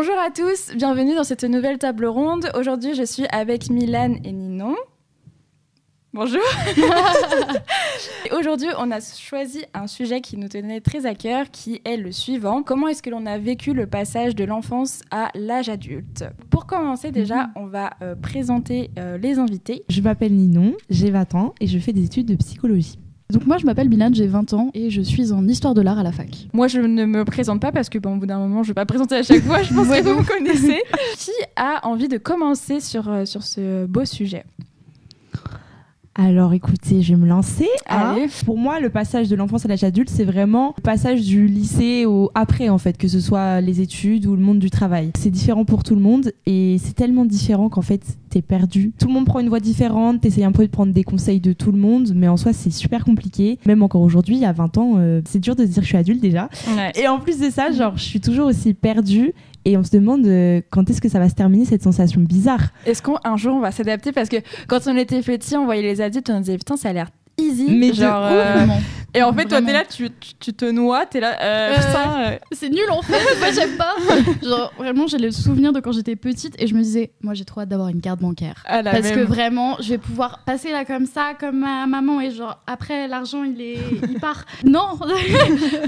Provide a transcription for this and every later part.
Bonjour à tous, bienvenue dans cette nouvelle table ronde. Aujourd'hui, je suis avec Milan et Ninon. Bonjour. Aujourd'hui, on a choisi un sujet qui nous tenait très à cœur, qui est le suivant. Comment est-ce que l'on a vécu le passage de l'enfance à l'âge adulte ? Pour commencer, déjà, on va présenter les invités. Je m'appelle Ninon, j'ai 20 ans et je fais des études de psychologie. Donc moi je m'appelle Milan, j'ai 20 ans et je suis en histoire de l'art à la fac. Moi je ne me présente pas parce que au bout d'un moment je vais pas présenter à chaque fois, je pense que vous me connaissez. Qui a envie de commencer sur ce beau sujet ? Alors écoutez, je vais me lancer. Allez. Pour moi, le passage de l'enfance à l'âge adulte, c'est vraiment le passage du lycée au après en fait, que ce soit les études ou le monde du travail. C'est différent pour tout le monde et c'est tellement différent qu'en fait t'es perdu. Tout le monde prend une voie différente, t'essayes un peu de prendre des conseils de tout le monde, mais en soi c'est super compliqué. Même encore aujourd'hui, à 20 ans, c'est dur de se dire que je suis adulte déjà. Ouais. Et en plus de ça, genre je suis toujours aussi perdue. Et on se demande quand est-ce que ça va se terminer, cette sensation bizarre. Est-ce qu'un jour on va s'adapter ? Parce que quand on était petit, on voyait les adultes, on disait putain, ça a l'air easy. Mais genre, et en fait, toi, t'es là, tu te noies, t'es là. Putain, C'est nul en fait, moi j'aime pas. Genre vraiment, j'ai le souvenir de quand j'étais petite et je me disais, moi j'ai trop hâte d'avoir une carte bancaire. Parce que vraiment, je vais pouvoir passer là comme ça, comme ma maman, et genre après l'argent il part. Non,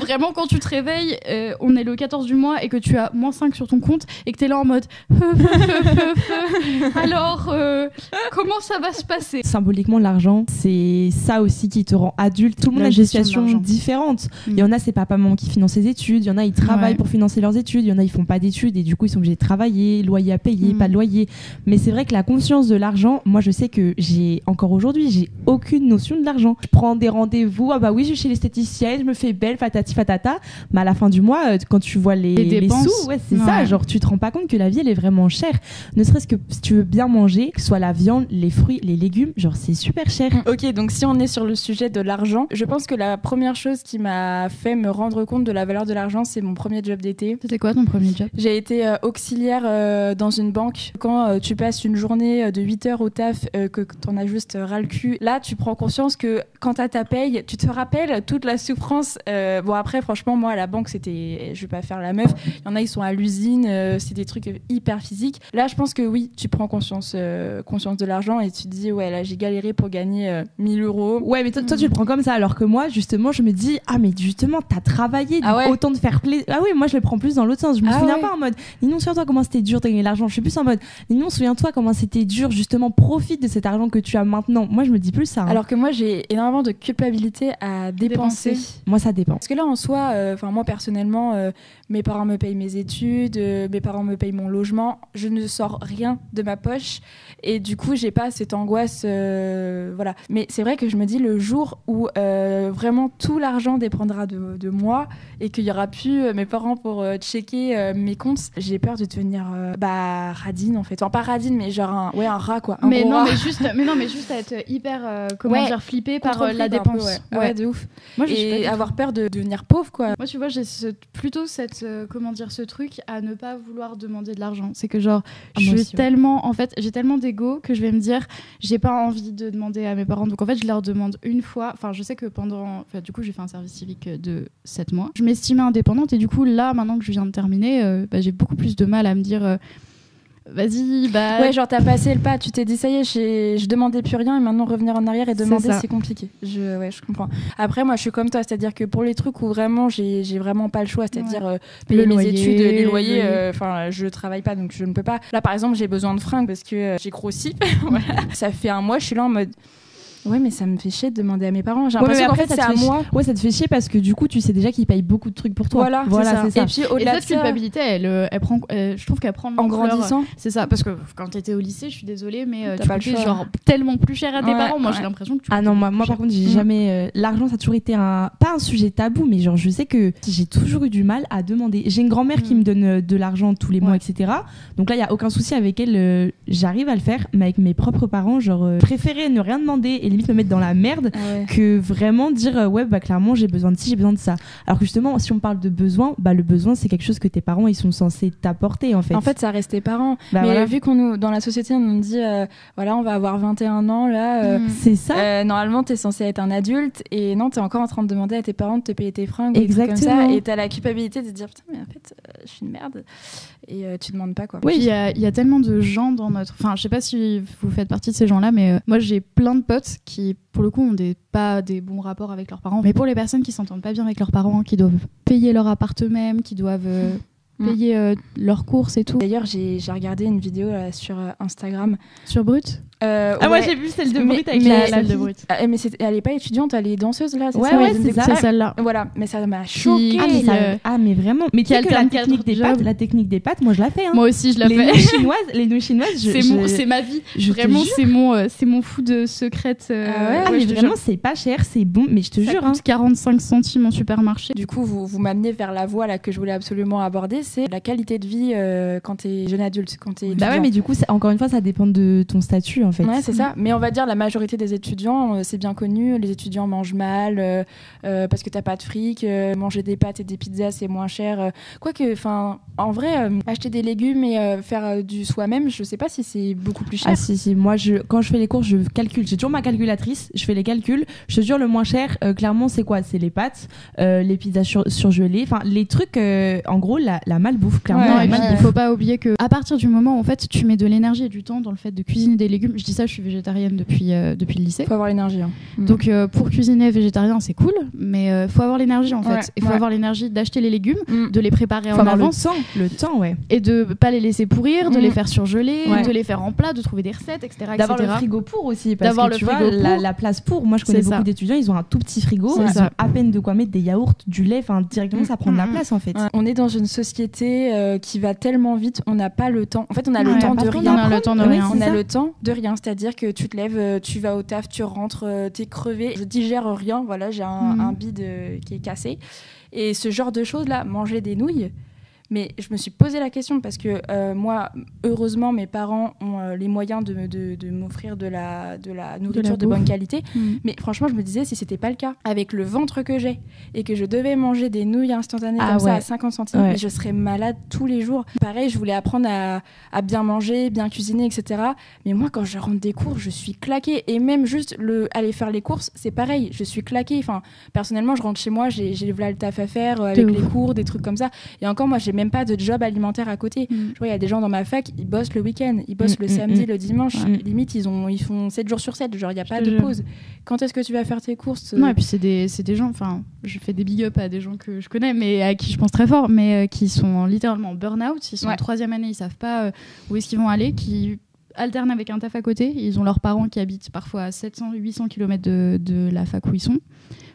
vraiment quand tu te réveilles, on est le 14 du mois et que tu as -5 sur ton compte et que t'es là en mode alors comment ça va se passer ? Symboliquement, l'argent, c'est ça aussi qui te rend adulte. Tout le monde a des situations différentes. Il y en a, c'est papa-maman qui financent ses études. Il y en a, ils travaillent pour financer leurs études. Il y en a, ils font pas d'études et du coup, ils sont obligés de travailler, loyer à payer, pas de loyer. Mais c'est vrai que la conscience de l'argent, moi, je sais que encore aujourd'hui, j'ai aucune notion de l'argent. Je prends des rendez-vous. Ah bah oui, je vais chez l'esthéticienne, je me fais belle, fatati fatata. Mais à la fin du mois, quand tu vois les sous, c'est ça. Genre, tu te rends pas compte que la vie, elle est vraiment chère. Ne serait-ce que si tu veux bien manger, que ce soit la viande, les fruits, les légumes, genre, c'est super cher. Ok, donc si on est sur le sujet de l'argent, je pense que la première chose qui m'a fait me rendre compte de la valeur de l'argent, c'est mon premier job d'été. C'était quoi ton premier job ? J'ai été auxiliaire dans une banque. Quand tu passes une journée de 8 heures au taf, que t'en as juste ras le cul, là tu prends conscience que quand t'as ta paye, tu te rappelles toute la souffrance. Bon après franchement moi à la banque c'était, je vais pas faire la meuf, il y en a ils sont à l'usine, c'est des trucs hyper physiques. Là je pense que oui, tu prends conscience de l'argent et tu te dis ouais là j'ai galéré pour gagner 1000 €. Ouais mais toi tu le prends comme ça alors que moi justement je me dis ah mais justement t'as travaillé autant de faire plaisir. Ah oui moi je le prends plus dans l'autre sens. Je me souviens pas en mode Ninon souviens-toi comment c'était dur de gagner l'argent. Je suis plus en mode Ninon souviens-toi comment c'était dur justement profite de cet argent que tu as maintenant. Moi je me dis plus ça. Alors que moi j'ai énormément de culpabilité à dépenser. Moi ça dépend. Parce que là en soi, moi personnellement mes parents me payent mes études, mes parents me payent mon logement, je ne sors rien de ma poche et du coup j'ai pas cette angoisse voilà. Mais c'est vrai que je me dis le jour où vraiment tout l'argent dépendra de moi et qu'il y aura plus mes parents pour checker mes comptes, j'ai peur de devenir radine en fait. Enfin pas radine mais genre un rat quoi. Mais non mais juste être hyper flippée par la dépense. Ouais de ouf. Moi et avoir peur de devenir pauvre quoi. Moi tu vois j'ai plutôt ce truc à ne pas vouloir demander de l'argent. C'est que genre j'ai tellement d'ego que je vais me dire j'ai pas envie de demander à mes parents donc en fait je leur demande une fois. Enfin je sais que du coup j'ai fait un service civique de 7 mois. Je m'estimais indépendante et du coup là maintenant que je viens de terminer j'ai beaucoup plus de mal à me dire vas-y ouais genre t'as passé le pas, tu t'es dit ça y est je demandais plus rien et maintenant revenir en arrière et demander c'est compliqué. Je comprends. Après moi je suis comme toi, c'est-à-dire que pour les trucs où vraiment j'ai vraiment pas le choix, c'est-à-dire payer mes études, les loyers, je travaille pas donc je ne peux pas. Là par exemple j'ai besoin de fringues parce que j'ai grossi. Voilà. Ça fait un mois je suis là en mode ouais mais ça me fait chier de demander à mes parents. J'ai l'impression qu'en fait c'est à moi. Ouais ça te fait chier parce que du coup tu sais déjà qu'ils payent beaucoup de trucs pour toi. Voilà c'est ça. Et puis au-delà de cette culpabilité elle prend je trouve qu'elle prend en grandissant. C'est ça parce que quand t'étais au lycée je suis désolée mais tu payais genre tellement plus cher à tes parents. Moi j'ai l'impression que non moi par contre j'ai jamais l'argent ça a toujours été pas un sujet tabou mais genre je sais que j'ai toujours eu du mal à demander. J'ai une grand-mère qui me donne de l'argent tous les mois etc. Donc là il y a aucun souci avec elle, j'arrive à le faire mais avec mes propres parents genre préférer ne rien demander et limite me mettre dans la merde que vraiment dire ouais bah clairement j'ai besoin de ci, j'ai besoin de ça. Alors que justement si on parle de besoin, bah le besoin c'est quelque chose que tes parents ils sont censés t'apporter en fait. En fait ça reste tes parents. Mais voilà. Vu qu'on nous dans la société on nous dit voilà on va avoir 21 ans là c'est ça. Normalement t'es censé être un adulte et non t'es encore en train de demander à tes parents de te payer tes fringues. Exactement. Ou comme ça, et t'as la culpabilité de te dire putain mais en fait je suis une merde et tu demandes pas quoi. Oui il y a tellement de gens dans notre, enfin je sais pas si vous faites partie de ces gens là mais moi j'ai plein de potes qui pour le coup ont pas des bons rapports avec leurs parents, mais pour les personnes qui s'entendent pas bien avec leurs parents, qui doivent payer leur appart eux-mêmes, qui doivent payer leurs courses et tout. D'ailleurs j'ai regardé une vidéo sur Instagram sur Brut. Moi j'ai vu celle de Brut avec la de Brut. Mais elle est pas étudiante, elle est danseuse là, c'est ça. Ouais, c'est ça. C'est celle-là. Voilà, mais ça m'a choquée. Mais vraiment. Mais tu sais que la technique des pâtes, moi je la fais. Hein. Moi aussi je la fais. Les nouilles chinoises, c'est ma vie. Vraiment, c'est mon food secrète. Mais vraiment, c'est pas cher, c'est bon, mais je te jure. Ça coûte 45 centimes en supermarché. Du coup, vous m'amenez vers la voie là que je voulais absolument aborder, c'est la qualité de vie quand t'es jeune adulte, quand t'es étudiant. Bah ouais, mais du coup, encore une fois, ça dépend de ton statut. En fait. Ouais, c'est ça. Mais on va dire la majorité des étudiants, c'est bien connu, les étudiants mangent mal parce que t'as pas de fric, manger des pâtes et des pizzas c'est moins cher. Quoique, enfin, en vrai, acheter des légumes et faire du soi-même, je sais pas si c'est beaucoup plus cher. Ah si, moi quand je fais les courses, je calcule. J'ai toujours ma calculatrice, je fais les calculs. Je te jure, le moins cher, clairement, c'est quoi ? C'est les pâtes, les pizzas surgelées, enfin les trucs, en gros, la malbouffe, clairement. Ouais, il faut pas oublier que à partir du moment où en fait tu mets de l'énergie et du temps dans le fait de cuisiner des légumes, je dis ça, je suis végétarienne depuis le lycée. Faut avoir l'énergie. Hein. Donc pour cuisiner végétarien c'est cool, mais faut avoir l'énergie en fait. Il faut avoir l'énergie d'acheter les légumes, de les préparer en avance, le temps, ouais. Et de pas les laisser pourrir, de les faire surgeler, de les faire en plat, de trouver des recettes, etc. D'avoir le frigo pour aussi, parce que tu vois la place pour. Moi je connais beaucoup d'étudiants, ils ont un tout petit frigo, ils ont à peine de quoi mettre des yaourts, du lait, enfin directement ça prend de la place en fait. On est dans une société qui va tellement vite, on n'a pas le temps. En fait on a le temps de rien. On a le temps de rien. On a le temps de rien, c'est-à-dire que tu te lèves, tu vas au taf, tu rentres, t'es crevé, je digère rien, voilà, j'ai un bide qui est cassé. Et ce genre de choses là, manger des nouilles. Mais je me suis posé la question parce que moi, heureusement, mes parents ont les moyens de m'offrir de la nourriture de bonne qualité. Mais franchement, je me disais, si c'était pas le cas, avec le ventre que j'ai et que je devais manger des nouilles instantanées ça à 50 centimes, mais je serais malade tous les jours. Pareil, je voulais apprendre à bien manger, bien cuisiner, etc. Mais moi, quand je rentre des cours, je suis claquée. Et même juste aller faire les courses, c'est pareil, je suis claquée. Enfin, personnellement, je rentre chez moi, j'ai voilà le taf à faire avec les cours, des trucs comme ça. Et encore, moi, j'ai même pas de job alimentaire à côté. Je vois, il y a des gens dans ma fac, ils bossent le week-end, ils bossent le samedi, le dimanche. Limite, ils font 7 jours sur 7. Genre, il n'y a pas de pause. Quand est-ce que tu vas faire tes courses ? Non, et puis c'est des gens, enfin, je fais des big up à des gens que je connais, mais à qui je pense très fort, mais qui sont littéralement en burn-out. Ils sont en 3e année, ils savent pas où est-ce qu'ils vont aller, qui alternent avec un taf à côté. Ils ont leurs parents qui habitent parfois à 700-800 km de la fac où ils sont.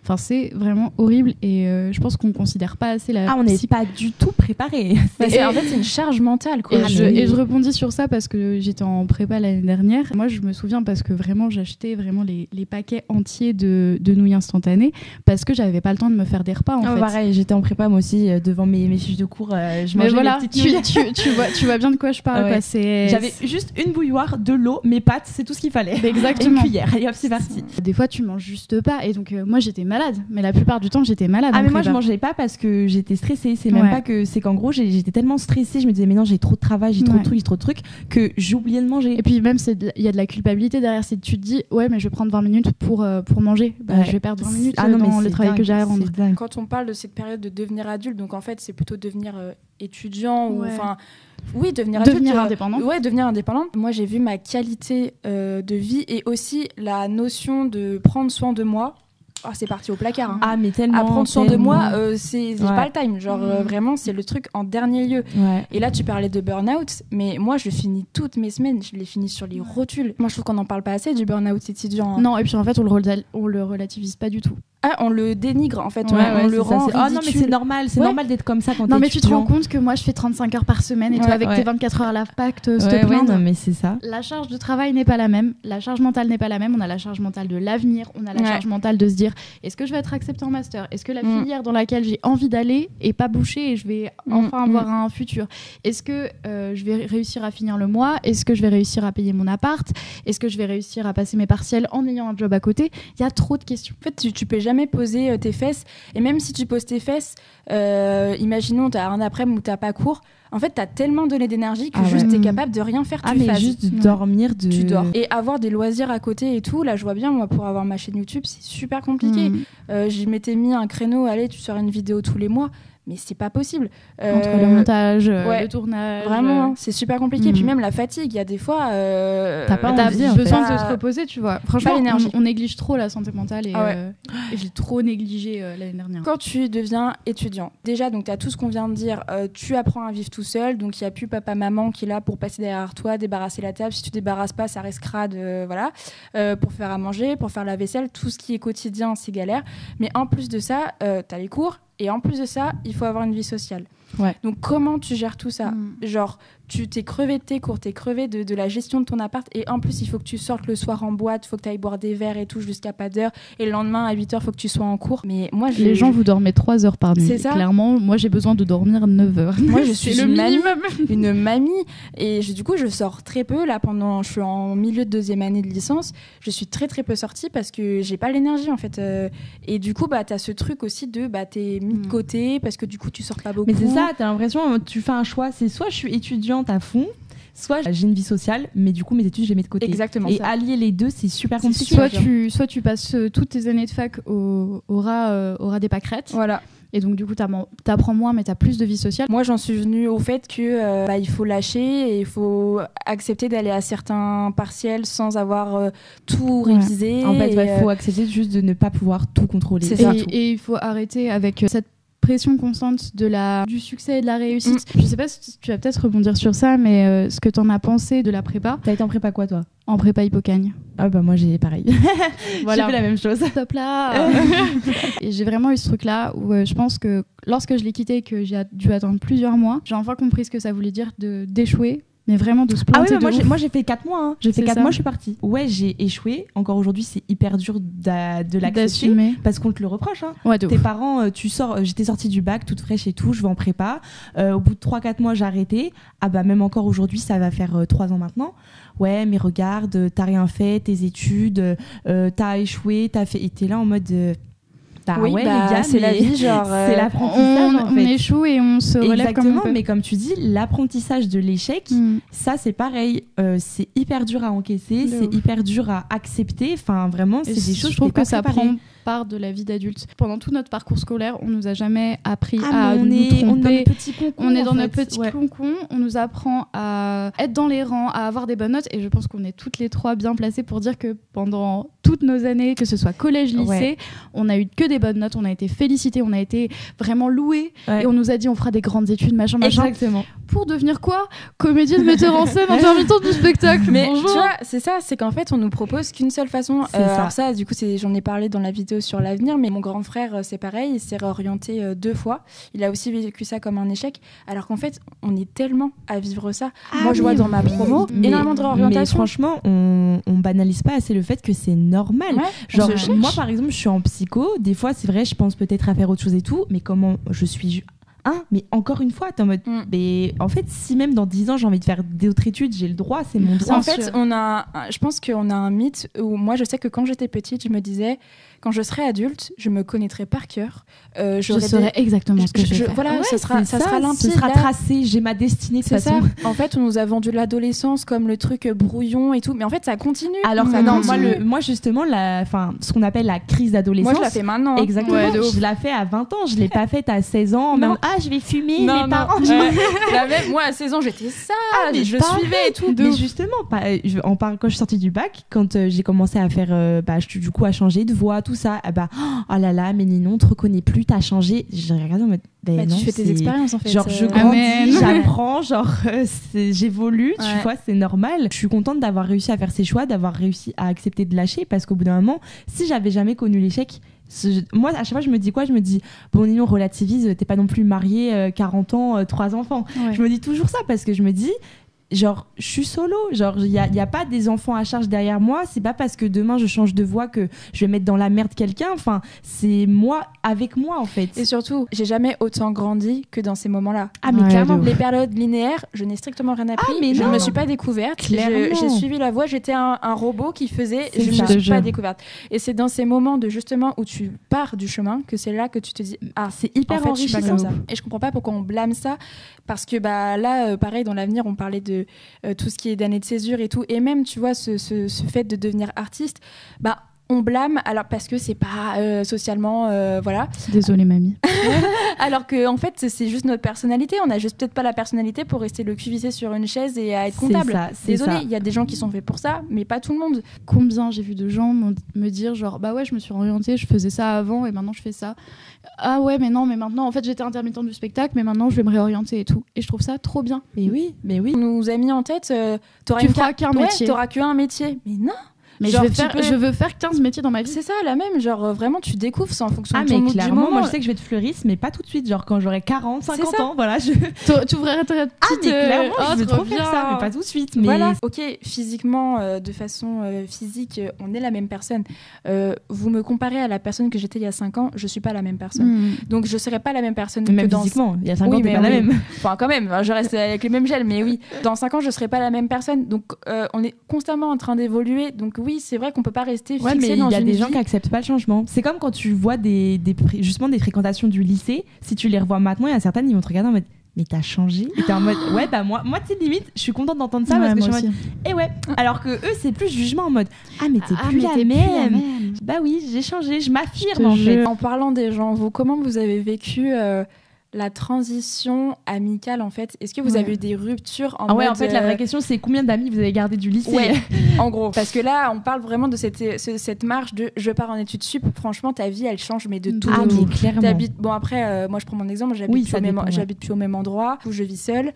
Enfin, c'est vraiment horrible et je pense qu'on ne considère pas assez la... on n'est pas du tout préparé. En fait, c'est une charge mentale, quoi. Et je rebondis sur ça parce que j'étais en prépa l'année dernière. Moi, je me souviens parce que vraiment, j'achetais vraiment les paquets entiers de nouilles instantanées parce que j'avais pas le temps de me faire des repas, en fait. Pareil, j'étais en prépa, moi aussi, devant mes fiches de cours, je mangeais les petites nouilles. tu vois bien de quoi je parle, quoi. J'avais juste une bouilloire, de l'eau, mes pâtes, c'est tout ce qu'il fallait. Exactement. Une cuillère, et hop, c'est parti. Des fois, tu manges juste pas et donc moi, j'étais malade, mais la plupart du temps j'étais malade. Mais moi je mangeais pas parce que j'étais stressée, c'est même pas que c'est qu'en gros j'étais tellement stressée, je me disais mais non, j'ai trop de travail, j'ai trop de trucs que j'oubliais de manger. Et puis même il y a de la culpabilité derrière, c'est tu te dis ouais mais je vais prendre 20 minutes pour manger, je vais perdre 20 minutes dans le travail que j'ai à rendre. Quand on parle de cette période de devenir adulte, donc en fait c'est plutôt devenir étudiant ou enfin devenir adulte, indépendant. Devenir indépendante. Moi j'ai vu ma qualité de vie et aussi la notion de prendre soin de moi. C'est parti au placard. Mais tellement. À prendre soin de moi, c'est pas le time. Genre, vraiment, c'est le truc en dernier lieu. Et là, tu parlais de burn-out, mais moi, je finis toutes mes semaines, je les finis sur les rotules. Moi, je trouve qu'on n'en parle pas assez du burn-out étudiant. Non, et puis en fait, on le relativise pas du tout. on le dénigre en fait, on le rend ridicule. Non mais c'est normal d'être comme ça quand t'es étudiant. Non mais tu te rends compte que moi je fais 35 heures par semaine et toi avec tes 24 heures à la fac te plaindre. Non mais c'est ça. La charge de travail n'est pas la même, la charge mentale n'est pas la même, on a la charge mentale de l'avenir, on a la charge mentale de se dire est-ce que je vais être acceptée en master, est-ce que la filière dans laquelle j'ai envie d'aller est pas bouchée et je vais enfin avoir un futur, est-ce que je vais réussir à finir le mois, est-ce que je vais réussir à payer mon appart, est-ce que je vais réussir à passer mes partiels en ayant un job à côté. Il y a trop de questions. En fait tu peux jamais poser tes fesses, et même si tu poses tes fesses, imaginons t'as un après-midi où t'as pas cours, en fait t'as tellement donné d'énergie que juste t'es capable de rien faire. Mais juste de dormir, tu dors, et avoir des loisirs à côté et tout. Là je vois bien, moi pour avoir ma chaîne YouTube c'est super compliqué. Je m'étais mis un créneau, allez tu sors une vidéo tous les mois, mais c'est pas possible. Entre le montage, le tournage. Vraiment, c'est super compliqué. Puis même la fatigue, il y a des fois. T'as besoin de se reposer, tu vois. Franchement, on néglige trop la santé mentale et je l'ai trop négligé l'année dernière. Quand tu deviens étudiant, déjà, donc t'as tout ce qu'on vient de dire, tu apprends à vivre tout seul, donc il n'y a plus papa-maman qui est là pour passer derrière toi, débarrasser la table. Si tu débarrasses pas, ça reste crade, voilà. Pour faire à manger, pour faire la vaisselle, tout ce qui est quotidien, c'est galère. Mais en plus de ça, t'as les cours. Et en plus de ça, il faut avoir une vie sociale. Donc comment tu gères tout ça ? Genre, tu t'es crevé de tes cours, t'es crevé de la gestion de ton appart, et en plus il faut que tu sortes le soir en boîte, il faut que tu ailles boire des verres et tout jusqu'à pas d'heure, et le lendemain à 8h il faut que tu sois en cours. Mais moi les gens vous dormez 3 heures par nuit. C'est ça. Clairement, moi j'ai besoin de dormir 9 heures. Moi je suis une mamie, et du coup je sors très peu. Là je suis en milieu de 2e année de licence, je suis très très peu sortie parce que j'ai pas l'énergie en fait, et du coup t'as ce truc aussi de t'es mis de côté parce que du coup tu sors pas beaucoup. Mais c'est ça, t'as l'impression tu fais un choix, c'est soit je suis étudiante à fond, soit j'ai une vie sociale, mais du coup mes études je les mets de côté. Exactement. Et allier les deux c'est super compliqué. Soit tu passes toutes tes années de fac au ras des pâquerettes. Voilà. Et donc du coup t'apprends moins mais t'as plus de vie sociale. Moi j'en suis venue au fait que il faut lâcher et il faut accepter d'aller à certains partiels sans avoir tout révisé. En fait il faut accepter juste de ne pas pouvoir tout contrôler. C'est ça. Et il faut arrêter avec cette pression constante du succès et de la réussite. Je sais pas si tu vas peut-être rebondir sur ça, mais ce que t'en as pensé de la prépa. T'as été en prépa quoi toi ? En prépa Hippocagne. Ah bah moi j'ai pareil. Voilà. J'ai fait la même chose. Top là. Et j'ai vraiment eu ce truc là où je pense que lorsque je l'ai quitté et que j'ai dû attendre plusieurs mois, j'ai enfin compris ce que ça voulait dire d'échouer. Mais vraiment de se planter. Moi j'ai fait 4 mois. J'ai fait 4 mois, je suis partie. Ouais, j'ai échoué. Encore aujourd'hui, c'est hyper dur de l'accepter parce qu'on te le reproche. Tes parents, j'étais sortie du bac toute fraîche et tout, je vais en prépa. Au bout de 3-4 mois, j'ai arrêté. Ah bah même encore aujourd'hui, ça va faire 3 ans maintenant. Ouais, mais regarde, t'as rien fait, tes études, t'as échoué, t'as fait. Et t'es là en mode. Les gars, c'est la vie, genre c'est l'apprentissage en fait. On échoue et on se relève. Exactement, comme on peut. mais comme tu dis, l'apprentissage de l'échec, ça c'est pareil, c'est hyper dur à encaisser, c'est hyper dur à accepter. Enfin vraiment, c'est des choses. Je trouve que ça prend part de la vie d'adulte. Pendant tout notre parcours scolaire, on nous a jamais appris à nous tromper. On est dans notre petit concon. On nous apprend à être dans les rangs, à avoir des bonnes notes. Et je pense qu'on est toutes les trois bien placées pour dire que pendant toutes nos années, que ce soit collège, lycée, on a eu que des bonnes notes. On a été félicités, on a été vraiment loués. Et on nous a dit on fera des grandes études, machin. Exactement. Pour devenir quoi ? Comédienne, metteur en scène, intermittente du spectacle. Mais tu vois, c'est ça, c'est qu'en fait on nous propose qu'une seule façon. Alors ça, du coup, j'en ai parlé dans la vidéo sur l'avenir, mais mon grand frère, c'est pareil, il s'est réorienté 2 fois. Il a aussi vécu ça comme un échec, alors qu'en fait, on est tellement à vivre ça. Moi, je vois dans ma promo énormément de réorientation. Mais franchement, on banalise pas assez le fait que c'est normal. Ouais, genre, moi, par exemple, je suis en psycho. Des fois, c'est vrai, je pense peut-être à faire autre chose et tout, mais comment je suis... mais encore une fois, t'es en mode. Mais en fait, si même dans 10 ans j'ai envie de faire d'autres études, j'ai le droit, c'est mon bien. En fait, je pense qu'on a un mythe où moi je sais que quand j'étais petite, je me disais, quand je serai adulte, je me connaîtrai par cœur. Je saurai exactement ce que je vais faire. Voilà, ça sera limpide. Ce sera tracé, j'ai ma destinée de toute façon. En fait, on nous a vendu l'adolescence comme le truc brouillon et tout, mais en fait, ça continue. Alors que non, moi justement, ce qu'on appelle la crise d'adolescence. Moi, je la fais maintenant. Exactement. Je la fais à 20 ans, je l'ai pas faite à 16 ans. Même, je vais fumer, mes parents. Moi, à 16 ans, j'étais sage, je suivais et tout. Mais justement, quand je suis sortie du bac, quand j'ai commencé à faire, du coup, à changer de voix, tout ça, oh là là, mais Ninon, on te reconnaît plus, t'as changé. J'ai regardé en mode, non, tu fais tes expériences en fait. Genre, je grandis, j'apprends, j'évolue, tu vois, c'est normal. Je suis contente d'avoir réussi à faire ces choix, d'avoir réussi à accepter de lâcher, parce qu'au bout d'un moment, si j'avais jamais connu l'échec, Moi, à chaque fois, je me dis quoi ? Je me dis, bon, Nino, relativise, t'es pas non plus marié, 40 ans, 3 enfants. Ouais. Je me dis toujours ça parce que je me dis, genre, je suis solo. Genre, il y a pas des enfants à charge derrière moi. C'est pas parce que demain je change de voie que je vais mettre dans la merde quelqu'un. Enfin, c'est moi avec moi, en fait. Et surtout, j'ai jamais autant grandi que dans ces moments-là. Ah, mais clairement. Les périodes linéaires, je n'ai strictement rien appris. Ah, mais je ne me suis pas découverte. J'ai suivi la voie. J'étais un robot qui faisait. Je ne me suis pas découverte. Et c'est dans ces moments de justement où tu pars du chemin que c'est là que tu te dis, ah, c'est hyper enrichissant. Ça. Et je comprends pas pourquoi on blâme ça. Parce que là, pareil, dans l'avenir, on parlait de tout ce qui est d'année de césure et tout, et même tu vois ce fait de devenir artiste, on blâme alors parce que c'est pas socialement voilà. Désolée mamie. Alors que en fait c'est juste notre personnalité, on a juste peut-être pas la personnalité pour rester le cul vissé sur une chaise et à être comptable. Désolée, il y a des gens qui sont faits pour ça, mais pas tout le monde. Combien j'ai vu de gens me dire genre bah ouais je me suis réorientée, je faisais ça avant et maintenant je fais ça. Ah ouais mais non mais maintenant en fait j'étais intermittente du spectacle mais maintenant je vais me réorienter et tout, et je trouve ça trop bien. Mais oui. On nous a mis en tête tu feras qu'un métier. T'auras qu'un métier. Mais non. Mais genre, je veux faire 15 métiers dans ma vie. C'est ça, la même. Genre, vraiment, tu découvres ça en fonction de ton mood du moment. Moi, je sais que je vais être fleuriste, mais pas tout de suite. Genre, quand j'aurai 40, 50 ans, voilà. Tu ouvrirais ta petite... mais clairement, je veux trop faire ça, mais pas tout de suite. Mais... Voilà. Ok, physiquement, de façon physique, on est la même personne. Vous me comparez à la personne que j'étais il y a 5 ans, je suis pas la même personne. Donc, je serai pas la même personne que même physiquement, il y a 5 ans, t'es pas la même. Enfin, quand même, je reste avec les mêmes gels, mais oui. Dans 5 ans, je serai pas la même personne. Donc, on est constamment en train d'évoluer. Donc, oui, c'est vrai qu'on peut pas rester fixé dans une vie. Il y a des gens qui acceptent pas le changement. C'est comme quand tu vois justement des fréquentations du lycée, si tu les revois maintenant, il y a certaines, ils vont te regarder en mode mais t'as changé. Et t'es en mode ouais moi tu sais, limite je suis contente d'entendre ça parce que je suis en mode et ouais, alors que eux c'est plus jugement en mode ah mais t'es plus la même. Bah oui, j'ai changé, je m'affirme en fait. En parlant des gens, comment vous avez vécu la transition amicale en fait? Est-ce que vous avez eu des ruptures en mode... en fait la vraie question c'est combien d'amis vous avez gardé du lycée? Ouais, en gros. Parce que là on parle vraiment de cette marche de je pars en études sup, franchement ta vie elle change mais de tout. Ah mais clairement. Bon après moi je prends mon exemple, j'habite plus au même endroit où je vis seule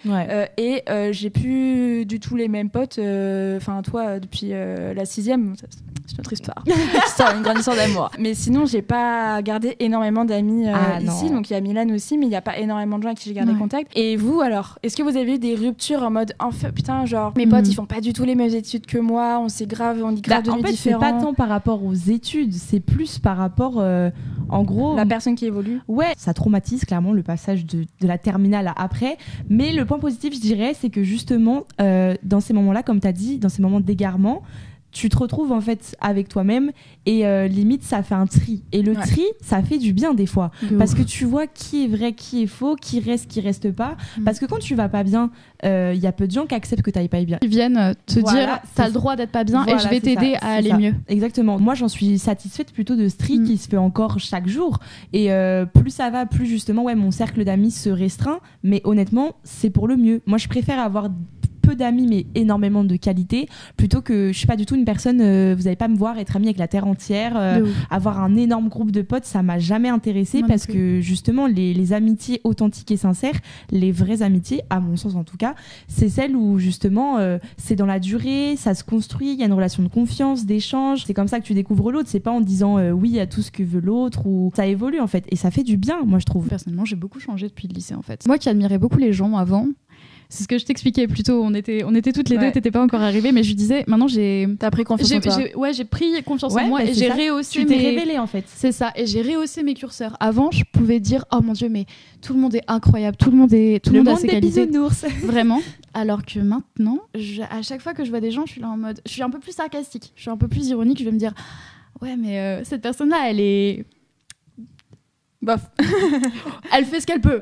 et j'ai plus du tout les mêmes potes, enfin toi depuis la 6e, c'est notre histoire. Une grande histoire d'amour. Mais sinon j'ai pas gardé énormément d'amis ici, donc il y a Milan aussi, mais il y a pas énormément de gens avec qui j'ai gardé contact. Et vous alors, est-ce que vous avez eu des ruptures en mode enfin putain genre mes potes ils font pas du tout les mêmes études que moi, on dit grave de différents. En fait c'est pas tant par rapport aux études, c'est plus par rapport en gros la personne qui évolue. Ouais, ça traumatise clairement le passage de la terminale à après, mais le point positif je dirais c'est que justement dans ces moments-là comme t'as dit, dans ces moments d'égarement, tu te retrouves en fait avec toi-même et limite ça fait un tri, et le tri ça fait du bien des fois parce que tu vois qui est vrai, qui est faux, qui reste pas, parce que quand tu vas pas bien il y a peu de gens qui acceptent que t'ailles pas bien, ils viennent te dire t'as le droit d'être pas bien et je vais t'aider à aller mieux. Exactement, moi j'en suis satisfaite plutôt de ce tri qui se fait encore chaque jour, et plus ça va, plus justement mon cercle d'amis se restreint, mais honnêtement c'est pour le mieux. Moi je préfère avoir peu d'amis mais énormément de qualité plutôt que je suis pas du tout une personne vous allez pas me voir être amie avec la terre entière, avoir un énorme groupe de potes, ça m'a jamais intéressée parce que justement les amitiés authentiques et sincères, les vraies amitiés à mon sens en tout cas, c'est celles où justement c'est dans la durée, ça se construit, il y a une relation de confiance, d'échange, c'est comme ça que tu découvres l'autre, c'est pas en disant oui à tout ce que veut l'autre, ou ça évolue en fait et ça fait du bien. Moi je trouve personnellement j'ai beaucoup changé depuis le lycée en fait. Moi qui admirais beaucoup les gens avant, c'est ce que je t'expliquais plus tôt, on était toutes les deux, t'étais pas encore arrivée, mais je disais maintenant t'as pris confiance en toi. J'ai pris confiance en moi et j'ai rehaussé tu t'es révélée en fait. C'est ça, et j'ai rehaussé mes curseurs. Avant je pouvais dire oh mon dieu mais tout le monde est incroyable, tout le monde a ses qualités. Bisounours. Vraiment. Alors que maintenant, à chaque fois que je vois des gens, je suis là en mode, je suis un peu plus sarcastique, je suis un peu plus ironique, je vais me dire ouais mais cette personne là elle est bof. Elle fait ce qu'elle peut.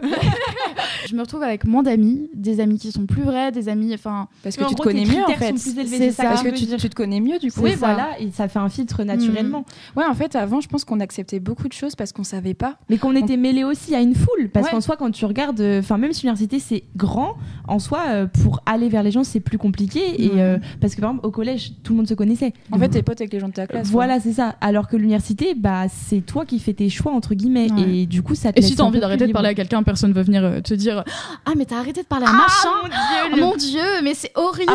Je me retrouve avec moins d'amis, des amis qui sont plus vrais, des amis parce que tu te connais mieux en fait. C'est ça, parce que tu te connais mieux du coup. Oui, voilà, et ça fait un filtre naturellement. Ouais, en fait avant je pense qu'on acceptait beaucoup de choses parce qu'on savait pas, mais qu'on était mêlés aussi à une foule, parce qu'en soi quand tu regardes même si l'université c'est grand en soi, pour aller vers les gens c'est plus compliqué, et parce que par exemple au collège tout le monde se connaissait. En fait t'es pote avec les gens de ta classe. Voilà, c'est ça. Alors que l'université c'est toi qui fais tes choix entre guillemets. Et du coup ça te et si t'as envie d'arrêter de parler à quelqu'un, personne va venir te dire ah mais t'as arrêté de parler à machin. Mon dieu mais c'est horrible.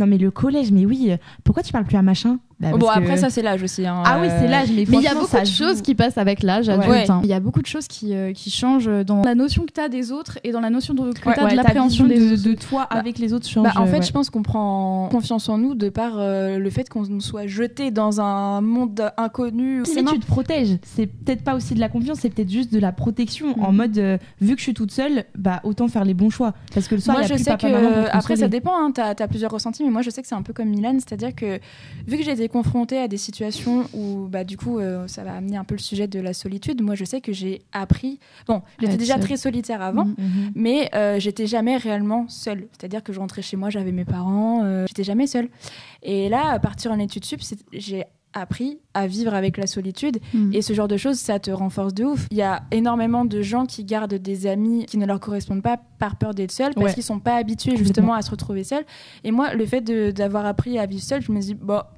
Non mais le collège, mais oui, pourquoi tu parles plus à machin? Bon, après ça c'est l'âge aussi. Ah oui, c'est l'âge, mais il y a beaucoup de choses qui passent avec l'âge adulte. Il y a beaucoup de choses qui changent dans la notion que tu as des autres et dans la notion que tu as de l'appréhension de toi avec les autres change. En fait, je pense qu'on prend confiance en nous de par le fait qu'on soit jeté dans un monde inconnu. Mais tu te protèges. C'est peut-être pas aussi de la confiance, c'est peut-être juste de la protection en mode vu que je suis toute seule, autant faire les bons choix. Parce que le soir, moi, il y a je plus sais papa, maman pour te après ça dépend. T'as plusieurs ressentis, mais moi je sais que c'est un peu comme Milan, c'est-à-dire que vu que j'ai été confrontée à des situations où du coup ça va amener un peu le sujet de la solitude. Moi je sais que j'ai appris, j'étais déjà très solitaire avant, mais j'étais jamais réellement seule, c'est-à-dire que je rentrais chez moi, j'avais mes parents, j'étais jamais seule. Et là à partir en études sup, j'ai appris à vivre avec la solitude et ce genre de choses, ça te renforce de ouf. Il y a énormément de gens qui gardent des amis qui ne leur correspondent pas par peur d'être seuls parce qu'ils sont pas habitués justement à se retrouver seuls. Et moi, le fait d'avoir appris à vivre seul, je me dis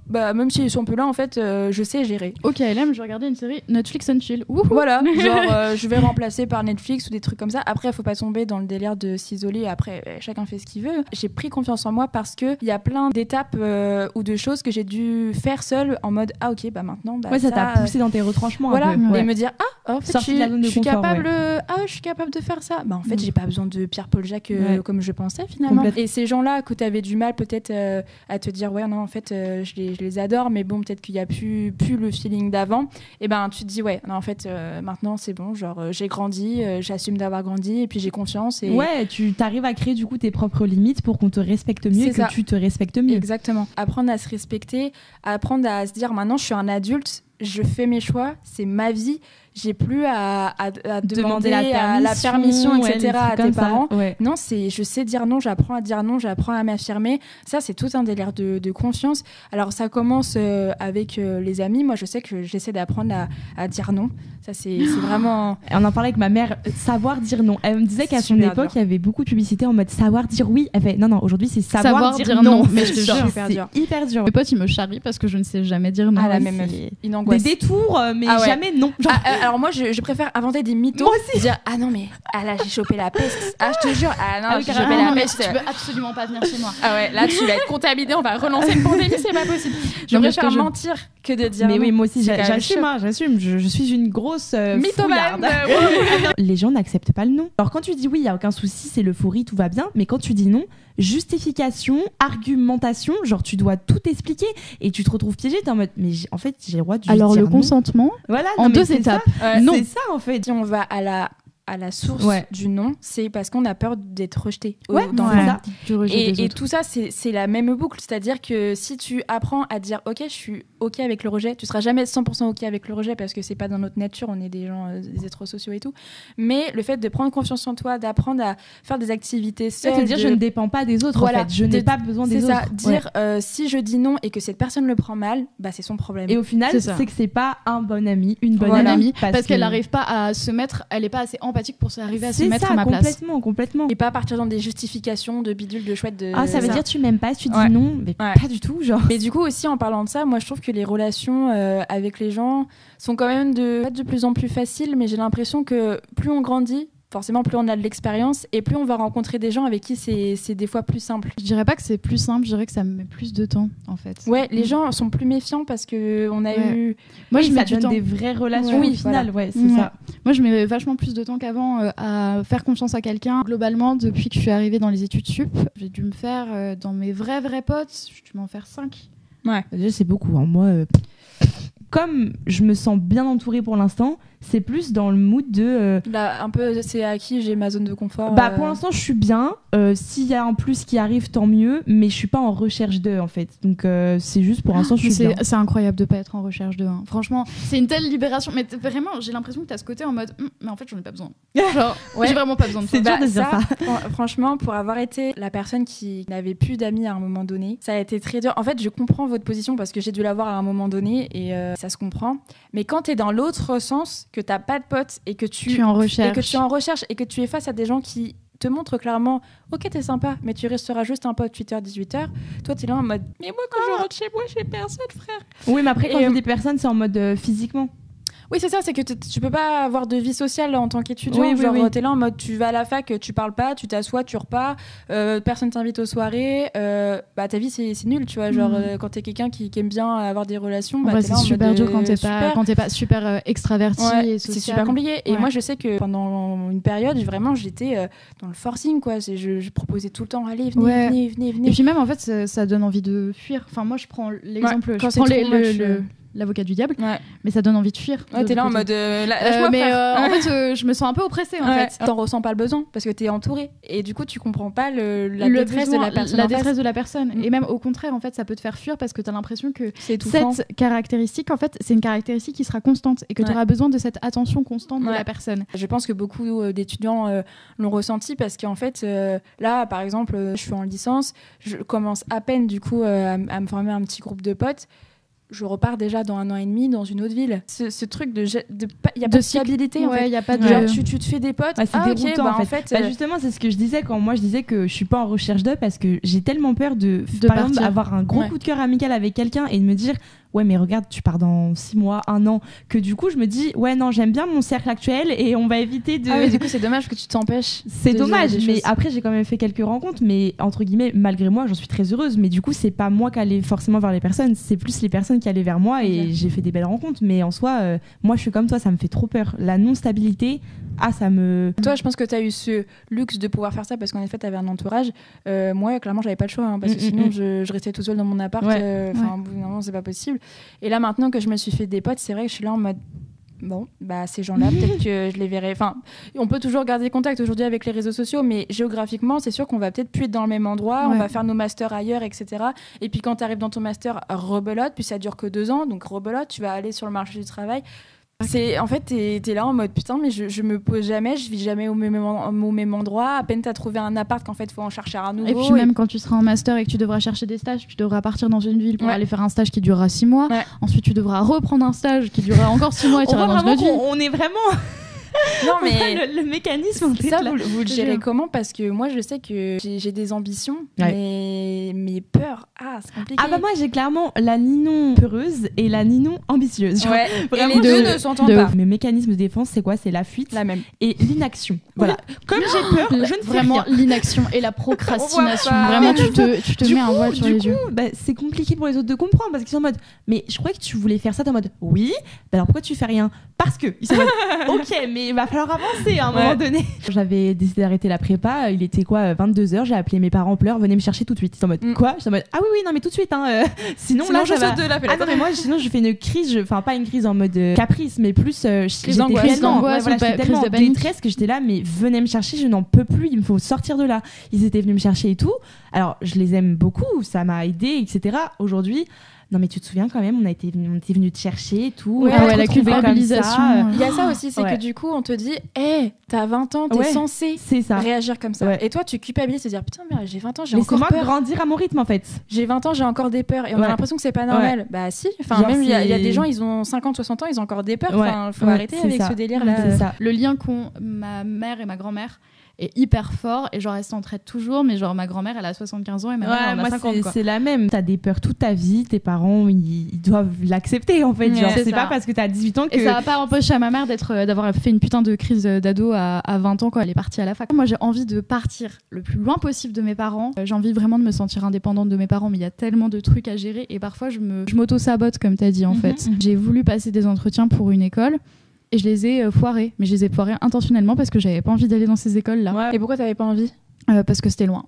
même s'ils sont peu là, en fait, je sais gérer. Ok, LM, je regardais une série Netflix and chill. Wouhou. Voilà, genre je vais remplacer par Netflix ou des trucs comme ça. Après, il faut pas tomber dans le délire de s'isoler. Après, chacun fait ce qu'il veut. J'ai pris confiance en moi parce que il y a plein d'étapes ou de choses que j'ai dû faire seule en mode ok, maintenant ça t'a poussé dans tes retranchements voilà, un peu. Et me dire en fait je suis capable de faire ça. En fait, j'ai pas besoin de Pierre-Paul Jacques comme je pensais finalement. Et ces gens-là que tu avais du mal peut-être à te dire non en fait je les adore, mais bon peut-être qu'il y a plus le feeling d'avant. Et tu te dis non en fait maintenant c'est bon, genre j'ai grandi, j'assume d'avoir grandi et puis j'ai confiance et tu t'arrives à créer du coup tes propres limites pour qu'on te respecte mieux et que tu te respectes mieux. Exactement. Apprendre à se respecter, apprendre à se dire maintenant je suis un adulte, je fais mes choix, c'est ma vie, j'ai plus à demander la permission etc. à tes parents. Non, je sais dire non, j'apprends à dire non, j'apprends à m'affirmer. Ça, c'est tout un délire de confiance. Alors ça commence avec les amis. Moi, je sais que j'essaie d'apprendre à dire non. Ça, c'est vraiment... On en parlait avec ma mère, savoir dire non. Elle me disait qu'à son époque, il y avait beaucoup de publicité en mode savoir dire oui. Elle fait non, aujourd'hui, c'est savoir dire non. Mais je te jure, c'est hyper dur. Mes potes, ils me charrient parce que je ne sais jamais dire non. La même une angoisse. Des détours, mais jamais non. Alors moi, je préfère inventer des mythos. Moi aussi. Dire non, mais là, j'ai chopé la peste. Je te jure. J'ai chopé la peste. Tu peux absolument pas venir chez moi. Là, tu vas être contaminé. On va relancer une pandémie. C'est pas possible. Je préfère mentir que de dire. Mais oui, moi aussi, j'assume. Je suis une grosse mythomane. Les gens n'acceptent pas le non. Alors quand tu dis oui, il y a aucun souci, c'est l'euphorie, tout va bien. Mais quand tu dis non, justification, argumentation, genre tu dois tout expliquer et tu te retrouves piégé, t'es en mode mais en fait j'ai le droit de juste alors dire le consentement en 2 étapes. Non, c'est ça en fait. Si on va à la source du non, c'est parce qu'on a peur d'être rejeté dans ça. Et tout ça, c'est la même boucle. C'est-à-dire que si tu apprends à dire ok, je suis ok avec le rejet, tu seras jamais 100% ok avec le rejet parce que c'est pas dans notre nature, on est des gens, des êtres sociaux et tout. Mais le fait de prendre confiance en toi, d'apprendre à faire des activités seules, te dire je ne dépends pas des autres, en fait. Je n'ai pas besoin des autres. C'est ça, dire si je dis non et que cette personne le prend mal, c'est son problème. Et au final, c'est que c'est pas un bon ami, une bonne amie, parce qu'elle n'arrive pas à se mettre, elle est pas assez empathique pour arriver à se mettre à ma place. Complètement. Et pas partir dans des justifications de bidule, de chouette. Ça veut dire tu m'aimes pas, tu dis non, mais pas du tout, genre. Mais du coup aussi en parlant de ça, moi je trouve que les relations avec les gens sont quand même de plus en plus faciles, mais j'ai l'impression que plus on grandit, forcément plus on a de l'expérience et plus on va rencontrer des gens avec qui c'est des fois plus simple. Je dirais pas que c'est plus simple, je dirais que ça me met plus de temps en fait. Les gens sont plus méfiants parce que on a eu moi je mets du temps, des vraies relations au final, c'est ça. Moi je mets vachement plus de temps qu'avant à faire confiance à quelqu'un. Globalement, depuis que je suis arrivée dans les études sup, j'ai dû me faire dans mes vrais potes, j'ai dû m'en faire 5. Déjà c'est beaucoup moi comme je me sens bien entourée pour l'instant, c'est plus dans le mood de... Là, un peu, c'est à qui j'ai ma zone de confort. Pour l'instant, je suis bien. S'il y a un plus qui arrive, tant mieux. Mais je suis pas en recherche d'eux, en fait. Donc, c'est juste pour l'instant, je suis bien. C'est incroyable de pas être en recherche d'eux. Hein. Franchement, c'est une telle libération. Mais vraiment, j'ai l'impression que t'as ce côté en mode... mais en fait, j'en ai pas besoin. Genre, j'ai vraiment pas besoin de ça. C'est dur de dire ça. Franchement, pour avoir été la personne qui n'avait plus d'amis à un moment donné, ça a été très dur. En fait, je comprends votre position parce que j'ai dû l'avoir à un moment donné et ça se comprend. Mais quand t'es dans l'autre sens, que t'as pas de potes et que tu es en recherche et que tu es face à des gens qui te montrent clairement ok t'es sympa mais tu resteras juste un pote 8h-18h, toi t'es là en mode mais moi quand je rentre chez moi j'ai personne frère. Oui mais après quand je dis personne c'est en mode physiquement. Oui, c'est ça, c'est que tu peux pas avoir de vie sociale en tant qu'étudiant. T'es là en mode, tu vas à la fac, tu parles pas, tu t'assois, tu repars, personne t'invite aux soirées, ta vie c'est nul, tu vois. Genre, quand t'es quelqu'un qui aime bien avoir des relations, c'est super dur quand t'es pas super extraverti et social. C'est super compliqué. Et moi, je sais que pendant une période, vraiment, j'étais dans le forcing, quoi. Je proposais tout le temps, allez, venez. Et puis même, en fait, ça donne envie de fuir. Enfin, moi, je prends l'exemple, je prends l'avocat du diable, mais ça donne envie de fuir. T'es là en mode en fait je me sens un peu oppressée en fait. T'en ressens pas le besoin parce que t'es entourée et du coup tu comprends pas la détresse de la personne. Et même au contraire en fait ça peut te faire fuir parce que t'as l'impression que cette caractéristique en fait c'est une caractéristique qui sera constante et que t'auras besoin de cette attention constante de la personne. Je pense que beaucoup d'étudiants l'ont ressenti parce qu'en fait là par exemple je suis en licence, je commence à peine du coup à me former un petit groupe de potes. Je repars déjà dans 1 an et demi dans une autre ville. Ce truc il y a pas de stabilité en fait. Y a pas de... Genre tu te fais des potes. C'est déroutant en fait. Justement, c'est ce que je disais quand moi je disais que je suis pas en recherche d'eux parce que j'ai tellement peur de par exemple avoir un gros coup de cœur amical avec quelqu'un et de me dire ouais mais regarde tu pars dans 6 mois, 1 an, que du coup je me dis ouais non j'aime bien mon cercle actuel et on va éviter de... mais du coup c'est dommage que tu t'empêches. C'est dommage mais après j'ai quand même fait quelques rencontres mais entre guillemets malgré moi j'en suis très heureuse mais du coup c'est pas moi qui allais forcément vers les personnes, c'est plus les personnes qui allaient vers moi et j'ai fait des belles rencontres mais en soi moi je suis comme toi, ça me fait trop peur, la non-stabilité. Ça me... Toi, je pense que tu as eu ce luxe de pouvoir faire ça parce qu'en effet, tu avais un entourage. Moi, clairement, j'avais pas le choix parce que sinon, je restais tout seul dans mon appart. Non, c'est pas possible. Et là, maintenant que je me suis fait des potes, c'est vrai que je suis là en mode bon, ces gens-là, peut-être que je les verrai. Enfin, on peut toujours garder contact aujourd'hui avec les réseaux sociaux, mais géographiquement, c'est sûr qu'on va peut-être plus être dans le même endroit. On va faire nos masters ailleurs, etc. Et puis, quand tu arrives dans ton master, rebelote, puis ça dure que 2 ans, donc rebelote, tu vas aller sur le marché du travail. En fait, t'es là en mode putain, mais je me pose jamais, je vis jamais au même endroit. À peine t'as trouvé un appart qu'en fait faut en chercher un nouveau. Et puis même quand tu seras en master et que tu devras chercher des stages, tu devras partir dans une ville pour aller faire un stage qui durera 6 mois. Ensuite, tu devras reprendre un stage qui durera encore 6 mois et tu iras dans une autre ville. On est vraiment. Non mais le mécanisme ça vous le gérez comment? Parce que moi je sais que j'ai des ambitions mais mes peurs c'est compliqué. Moi j'ai clairement la Ninon peureuse et la Ninon ambitieuse. Genre, vraiment, et les deux ne s'entendent pas. Mes mécanismes de défense c'est quoi? C'est la fuite et l'inaction. Voilà. Comme j'ai peur, je ne fais vraiment rien. L'inaction et la procrastination. Vraiment tu te mets un voile sur les yeux. C'est compliqué pour les autres de comprendre parce qu'ils sont en mode mais je croyais que tu voulais faire ça, t'es en mode oui, alors pourquoi tu fais rien? Parce que ils sont en mode ok mais il va falloir avancer à un moment donné. J'avais décidé d'arrêter la prépa, il était 22h, j'ai appelé mes parents en pleurs, venez me chercher tout de suite. Ils sont en mode quoi? Je suis en mode oui non mais tout de suite sinon là je saute de la mais moi sinon je fais une crise, enfin pas une crise en mode caprice mais plus crise d'angoisse, j'étais tellement en détresse que j'étais là mais venez me chercher, je n'en peux plus, il me faut sortir de là. Ils étaient venus me chercher et tout. Alors je les aime beaucoup, ça m'a aidé etc. Aujourd'hui non mais tu te souviens quand même, on était venu te chercher et tout. La culpabilisation. Il y a ça aussi, c'est que du coup on te dit t'as 20 ans, t'es censé réagir comme ça. Et toi tu culpabilises, te dire putain mais j'ai 20 ans, j'ai encore peur. Laissez-moi grandir à mon rythme en fait. J'ai 20 ans, j'ai encore des peurs et on a l'impression que c'est pas normal. Bah si, enfin même il y a des gens, ils ont 50, 60 ans, ils ont encore des peurs. Enfin, faut arrêter avec ce délire là. Le lien qu'ont ma mère et ma grand-mère est hyper fort et genre elles s'entraident toujours mais genre ma grand-mère elle a 75 ans et ma mère elle en a 50 quoi. C'est la même, t'as des peurs toute ta vie, tes parents ils doivent l'accepter en fait, genre c'est pas parce que t'as 18 ans que... Et ça va pas empêcher à ma mère d'avoir fait une putain de crise d'ado à 20 ans quand elle est partie à la fac. Moi j'ai envie de partir le plus loin possible de mes parents, j'ai envie vraiment de me sentir indépendante de mes parents mais il y a tellement de trucs à gérer et parfois je m'auto-sabote comme t'as dit en fait. J'ai voulu passer des entretiens pour une école et je les ai foirés, mais je les ai foirés intentionnellement parce que j'avais pas envie d'aller dans ces écoles-là. Et pourquoi t'avais pas envie? Parce que c'était loin.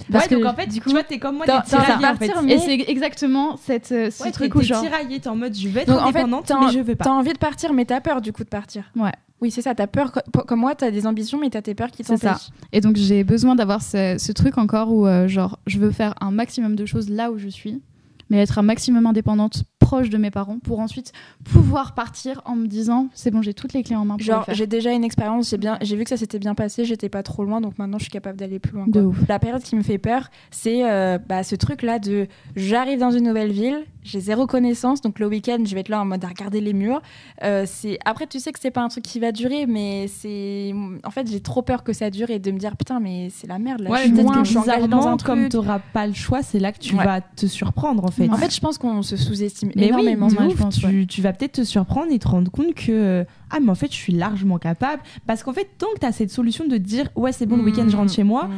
Donc en fait, du coup, tu vois, t'es comme moi, t'es tiraillée en fait. Et c'est exactement ce truc où genre... T'es tiraillée, t'es en mode je vais être indépendante, mais je veux pas. T'as envie de partir, mais t'as peur du coup de partir. Oui, c'est ça, t'as peur, comme moi, t'as des ambitions, mais t'as tes peurs qui t'empêchent. C'est ça. Et donc j'ai besoin d'avoir ce truc encore où genre je veux faire un maximum de choses là où je suis, mais être un maximum indépendante, proche de mes parents, pour ensuite pouvoir partir en me disant c'est bon, j'ai toutes les clés en main pour le faire. J'ai déjà une expérience, j'ai vu que ça s'était bien passé, j'étais pas trop loin, donc maintenant je suis capable d'aller plus loin. De ouf. La période qui me fait peur, c'est ce truc-là de j'arrive dans une nouvelle ville, j'ai zéro connaissance, donc le week-end je vais être là en mode à regarder les murs. Après tu sais que c'est pas un truc qui va durer, mais en fait j'ai trop peur que ça dure et de me dire putain mais c'est la merde là. Je suis engagée dans un truc. Comme t'auras pas le choix, c'est là que tu vas te surprendre en fait. En fait je pense qu'on se sous-estime énormément. Oui, je pense, tu vas peut-être te surprendre et te rendre compte que mais en fait je suis largement capable, parce qu'en fait tant que tu as cette solution de dire ouais c'est bon, le week-end je rentre chez moi,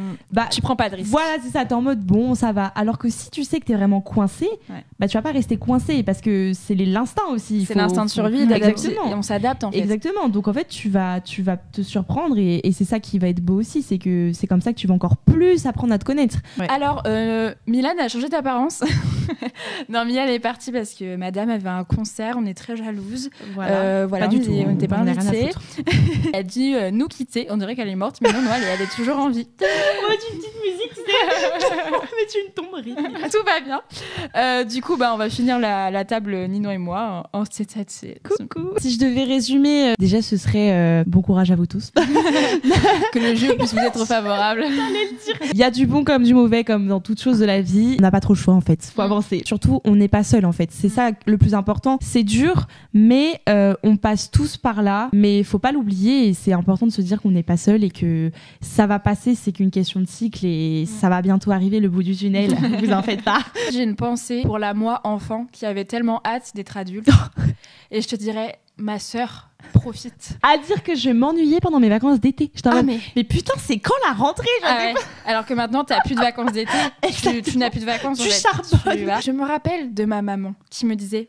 tu prends pas de risque. Voilà, c'est ça, t'es en mode bon ça va. Alors que si tu sais que t'es vraiment coincé, tu vas pas rester coincé, parce que c'est l'instinct aussi. C'est l'instinct de survie, d'adapter, et on s'adapte en fait. Exactement, donc en fait tu vas te surprendre, et c'est ça qui va être beau aussi, c'est que c'est comme ça que tu vas encore plus apprendre à te connaître. Alors Milan a changé d'apparence. Non, Milan est partie parce que madame avait un concert, on est très jalouses. Voilà, pas du tout. On n'était pas invités. Elle a dit nous quitter, on dirait qu'elle est morte, mais non, elle est toujours en vie. Une petite musique, mais une tomberie. Tout va bien. Du coup, on va finir la table, Ninon et moi, en tête-à-tête. Coucou. Si je devais résumer, déjà ce serait bon courage à vous tous. Que le jeu puisse vous être favorable. Il y a du bon comme du mauvais, comme dans toute chose de la vie. On n'a pas trop le choix en fait, faut avancer. Surtout, on n'est pas seul en fait, c'est ça le plus important. C'est dur, mais on passe tous par là, mais faut pas l'oublier, et c'est important de se dire qu'on n'est pas seul et que ça va passer, c'est qu'une question de cycle, et ça va bientôt arriver, le bout du tunnel. Vous en faites pas. J'ai une pensée pour la moi enfant qui avait tellement hâte d'être adulte. Et je te dirais, ma sœur, profite. À dire que je m'ennuyais pendant mes vacances d'été. Mais putain, c'est quand la rentrée? Alors que maintenant, t'as plus de vacances d'été. Tu n'as plus de vacances. Tu charbonnes. Je me rappelle de ma maman qui me disait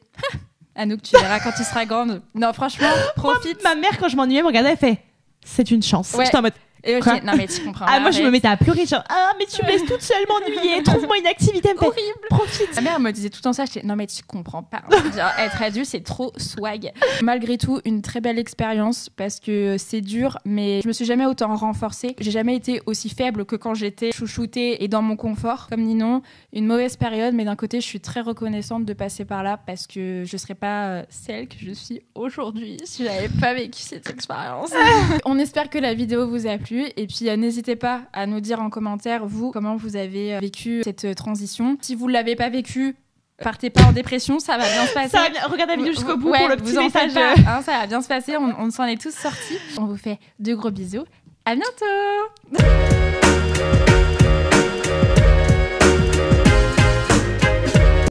Anouk, tu verras quand tu seras grande. Non, franchement, profite. Ma mère, quand je m'ennuyais, me regardait, elle fait c'est une chance. Ouais. J'étais en mode et non mais tu comprends. Moi je me mettais à pleurer, genre mais tu me laisses toute seule m'ennuyer, trouve-moi une activité. Horrible. Profite. Ma mère me disait tout le temps ça, j'étais non mais tu comprends pas. Genre, être adulte c'est trop swag. Malgré tout, une très belle expérience, parce que c'est dur, mais je me suis jamais autant renforcée. J'ai jamais été aussi faible que quand j'étais chouchoutée et dans mon confort. Comme Ninon, une mauvaise période, mais d'un côté je suis très reconnaissante de passer par là, parce que je serais pas celle que je suis aujourd'hui si j'avais pas vécu cette expérience. On espère que la vidéo vous a plu. Et puis n'hésitez pas à nous dire en commentaire, vous, comment vous avez vécu cette transition. Si vous ne l'avez pas vécu, partez pas en dépression, ça va bien se passer. Regardez la vidéo jusqu'au bout pour le petit message. Ça va bien se passer, on s'en est tous sortis. On vous fait de gros bisous. À bientôt.